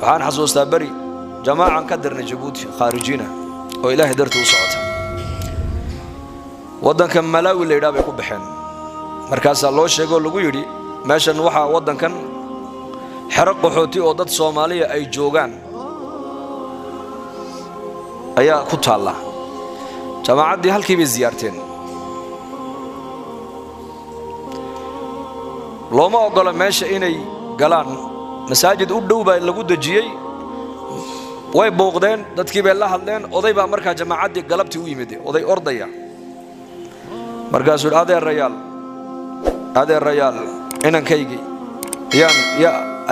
waxaan xasuustaa bari jamaacan ka dirnay Djibouti khaarijina oo Ilaahay dartii u socota wadanka Malawi la yiraahdo ku baxeen markaas loo sheego lagu yiri meeshan waxa wadankan xaraq qaxooti oo dad Soomaaliya ay joogan ayaa ku taala jamaacadii halkii bay ziyaarteen looma ogola meesha inay galaan masaajid u dhow baa lagu dajiyay way booqdeen dadkii bay la hadleen oday baa markaa jamaacadii galabtii u yimid oday ordaya markaas uu adeerayaal inankaygi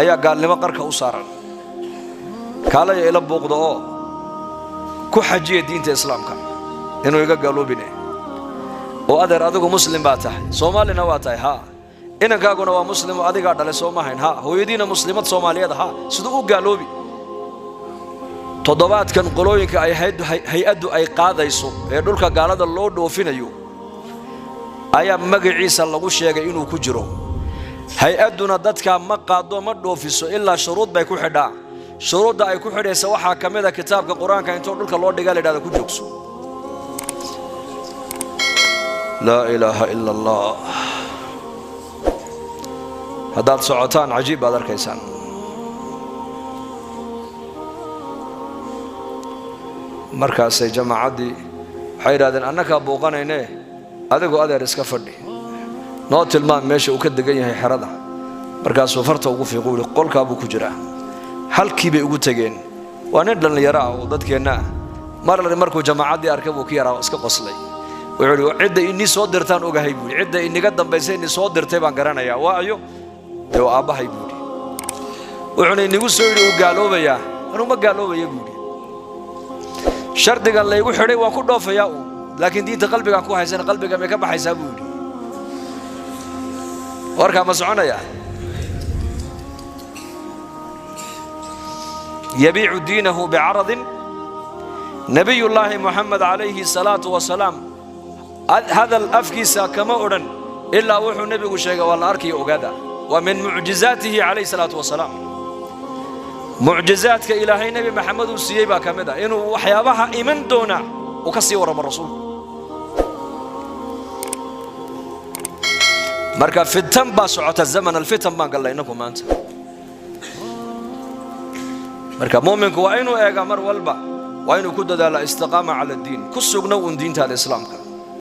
ayaa gaalnimo qarka u saaran kaalaya ila booqdo oo ku xajiye diinta islaamka inuu iga galoobine oo adeer adigu muslim baa tahay Soomaalina waa tahay ha inankaaguna waa muslim oo adiga dhalay Soomaaliin ha hooyadiina muslimad Soomaaliyeed ha sidoo u galoobi toddobaadkan qolooyinka ay hay'adu ay qaadayso ee dhulka gaalada loo dhoofinayo ayaa magaciisa lagu sheegay inuu ku jiro hay'aduna dadka ma qaado ma dhoofiso ilaa shuruud bay ku xidhaa shuruudda ay ku xidhaysa waxa kamid ah kitaabka Quraanka inta dhulka loo dhiga leeyahay ku joogso la ilaaha illa allah hadaad socotaan ajiib baad arkaysaan markaas ay jamaacadii waxay yiraahdeen annaka booqanayne adigu adeer iska fadhi noo tilmaam meesha uu ka degan yahay xerada markaas uu farta ugu fiiqo qolka buu ku jiraa halkii bay ugu tageen waa nin dhalinyaro ah oo dadkeena markuu jamaacadii arkay uu ka yaraa iska qoslay wuxuu cidda inni soo dirtaan ogahay buu cidda iniga dambaysay inni soo dirtay baan garanayaa waayo ee aabahay buu wuxuu inigu soo yiri uu gaaloobaya anuu ma gaaloobaya buu shardigan la igu xidhay waan ku dhoofayaa laakiin diinta qalbiga ku haysan qalbiga ma ka baxaysaa buu yiri warka ma soconaya يبيع دينه بعرض نبي الله محمد عليه الصلاة والسلام هذا الأفكيسا كما أردن إلا وحو النبي شيء والأركي أقادا ومن معجزاته عليه الصلاة والسلام معجزاتك إلهي نبي محمد السيبا كمدا إنه وحيابها إيمان دونا وكسي ورب الرسول مركب في التنبا سعة الزمن الفتن ما قال إنكم أنت مركب مؤمنك وأينو إيجا مر والبا وأينو كده على استقامة على الدين كسرنا ودين تال الإسلام